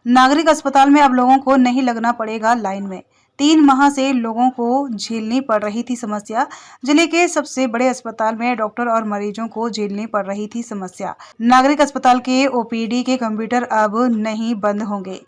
नागरिक अस्पताल में अब लोगों को नहीं लगना पड़ेगा लाइन में। 3 माह से लोगों को झेलनी पड़ रही थी समस्या। जिले के सबसे बड़े अस्पताल में डॉक्टर और मरीजों को झेलनी पड़ रही थी समस्या। नागरिक अस्पताल के ओपीडी के कंप्यूटर अब नहीं बंद होंगे।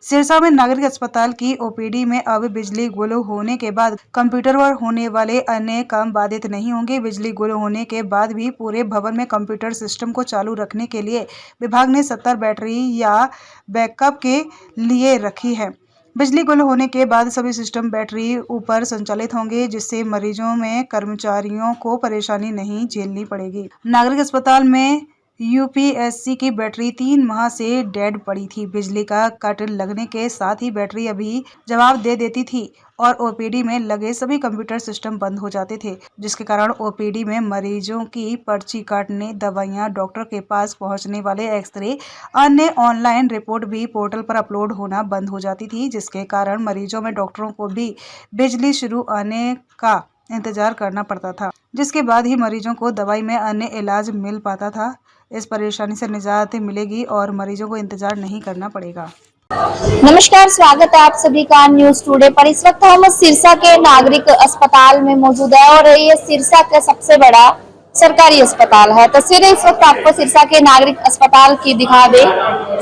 सिरसा में नागरिक अस्पताल की ओपीडी में अब बिजली गुल होने के बाद कंप्यूटर पर होने वाले अन्य काम बाधित नहीं होंगे। बिजली गुल होने के बाद भी पूरे भवन में कंप्यूटर सिस्टम को चालू रखने के लिए विभाग ने 70 बैटरी या बैकअप के लिए रखी है। बिजली गुल होने के बाद सभी सिस्टम बैटरी ऊपर संचालित होंगे, जिससे मरीजों में कर्मचारियों को परेशानी नहीं झेलनी पड़ेगी। नागरिक अस्पताल में यूपीएससी की बैटरी 3 माह से डेड पड़ी थी। बिजली का कट लगने के साथ ही बैटरी अभी जवाब दे देती थी और ओपीडी में लगे सभी कंप्यूटर सिस्टम बंद हो जाते थे, जिसके कारण ओपीडी में मरीजों की पर्ची काटने, दवाइयां, डॉक्टर के पास पहुंचने वाले एक्सरे, अन्य ऑनलाइन रिपोर्ट भी पोर्टल पर अपलोड होना बंद हो जाती थी, जिसके कारण मरीजों में डॉक्टरों को भी बिजली शुरू आने का इंतजार करना पड़ता था, जिसके बाद ही मरीजों को दवाई में अन्य इलाज मिल पाता था। इस परेशानी से निजात मिलेगी और मरीजों को इंतजार नहीं करना पड़ेगा। नमस्कार, स्वागत है आप सभी का न्यूज टुडे पर। इस वक्त हम सिरसा के नागरिक अस्पताल में मौजूद है और ये सिरसा का सबसे बड़ा सरकारी अस्पताल है। तस्वीरें इस वक्त आपको सिरसा के नागरिक अस्पताल की दिखा दे।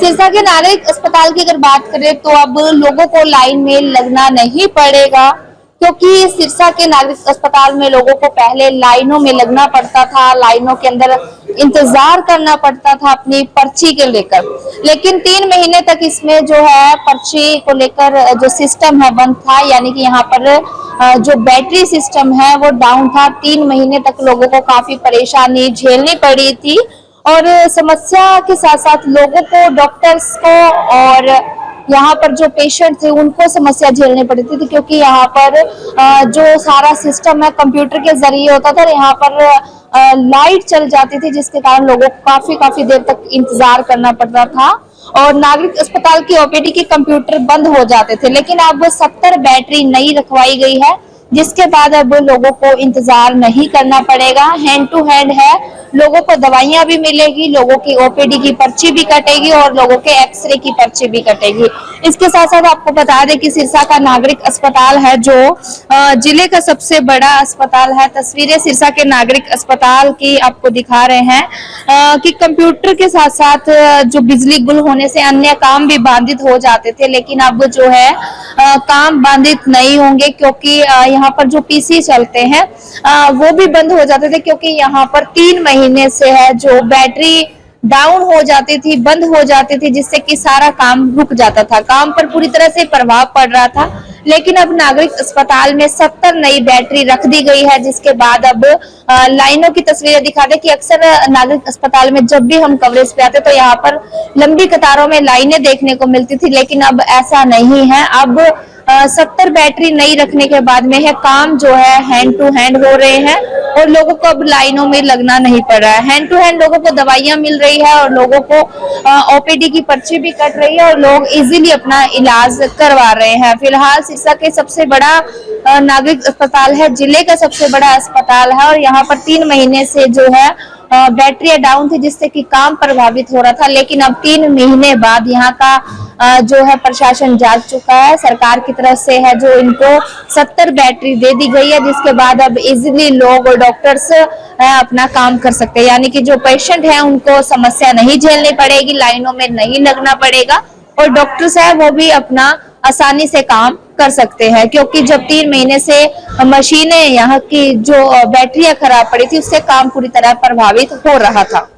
सिरसा के नागरिक अस्पताल की अगर बात करें तो अब लोगों को लाइन में लगना नहीं पड़ेगा, क्योंकि सिरसा के नागरिक अस्पताल में लोगों को पहले लाइनों में लगना पड़ता था, लाइनों के अंदर इंतजार करना पड़ता था अपनी पर्ची के लेकर। लेकिन 3 महीने तक इसमें जो है पर्ची को लेकर जो सिस्टम है बंद था, यानी कि यहाँ पर जो बैटरी सिस्टम है वो डाउन था। 3 महीने तक लोगों को काफी परेशानी झेलनी पड़ी थी और समस्या के साथ साथ लोगों को, डॉक्टर्स को और यहाँ पर जो पेशेंट थे उनको समस्या झेलनी पड़ती थी, क्योंकि यहाँ पर जो सारा सिस्टम है कंप्यूटर के जरिए होता था। यहाँ पर लाइट चल जाती थी, जिसके कारण लोगों को काफी देर तक इंतजार करना पड़ता था और नागरिक अस्पताल की ओपीडी के कंप्यूटर बंद हो जाते थे। लेकिन अब 70 बैटरी नई रखवाई गई है, जिसके बाद अब लोगों को इंतजार नहीं करना पड़ेगा। हैंड टू हैंड है, लोगों को दवाइयां भी मिलेगी, लोगों की ओपीडी की पर्ची भी कटेगी और लोगों के एक्सरे की पर्ची भी कटेगी। इसके साथ साथ आपको बता दें कि सिरसा का नागरिक अस्पताल है जो जिले का सबसे बड़ा अस्पताल है। तस्वीरें सिरसा के नागरिक अस्पताल की आपको दिखा रहे हैं कि कंप्यूटर के साथ साथ जो बिजली गुल होने से अन्य काम भी बाधित हो जाते थे, लेकिन अब जो है काम बाधित नहीं होंगे, क्योंकि यहाँ पर जो पीसी चलते हैं वो भी बंद हो जाते थे, क्योंकि यहाँ पर 3 महीने से है जो बैटरी डाउन हो जाती थी, बंद हो जाती थी, जिससे कि सारा काम रुक जाता था, काम पर पूरी तरह से प्रभाव पड़ रहा था। लेकिन अब नागरिक अस्पताल में 70 नई बैटरी रख दी गई है, जिसके बाद अब लाइनों की तस्वीरें दिखा दे कि अक्सर नागरिक अस्पताल में जब भी हम कवरेज पे आते तो यहाँ पर लंबी कतारों में लाइनें देखने को मिलती थी, लेकिन अब ऐसा नहीं है। अब 70 बैटरी नई रखने के बाद में है काम जो है हैंड टू हैंड हो रहे हैं और लोगों को अब लाइनों में लगना नहीं पड़ रहा है। हैंड टू हैंड लोगों को दवाइयां मिल रही है और लोगों को ओपीडी की पर्ची भी कट रही है और लोग इजीली अपना इलाज करवा रहे हैं। फिलहाल सिरसा के सबसे बड़ा नागरिक अस्पताल है, जिले का सबसे बड़ा अस्पताल है और यहाँ पर 3 महीने से जो है बैटरी डाउन थी, जिससे कि काम प्रभावित हो रहा था। लेकिन अब 3 महीने बाद यहाँ का जो है प्रशासन जाग चुका है, सरकार की तरफ से है जो इनको 70 बैटरी दे दी गई है, जिसके बाद अब इजीली लोग और डॉक्टर्स अपना काम कर सकते हैं, यानी कि जो पेशेंट है उनको समस्या नहीं झेलनी पड़ेगी, लाइनों में नहीं लगना पड़ेगा और डॉक्टर्स है वो भी अपना आसानी से काम कर सकते हैं। क्योंकि जब 3 महीने से मशीनें यहाँ की जो बैटरियां खराब पड़ी थी, उससे काम पूरी तरह प्रभावित हो रहा था।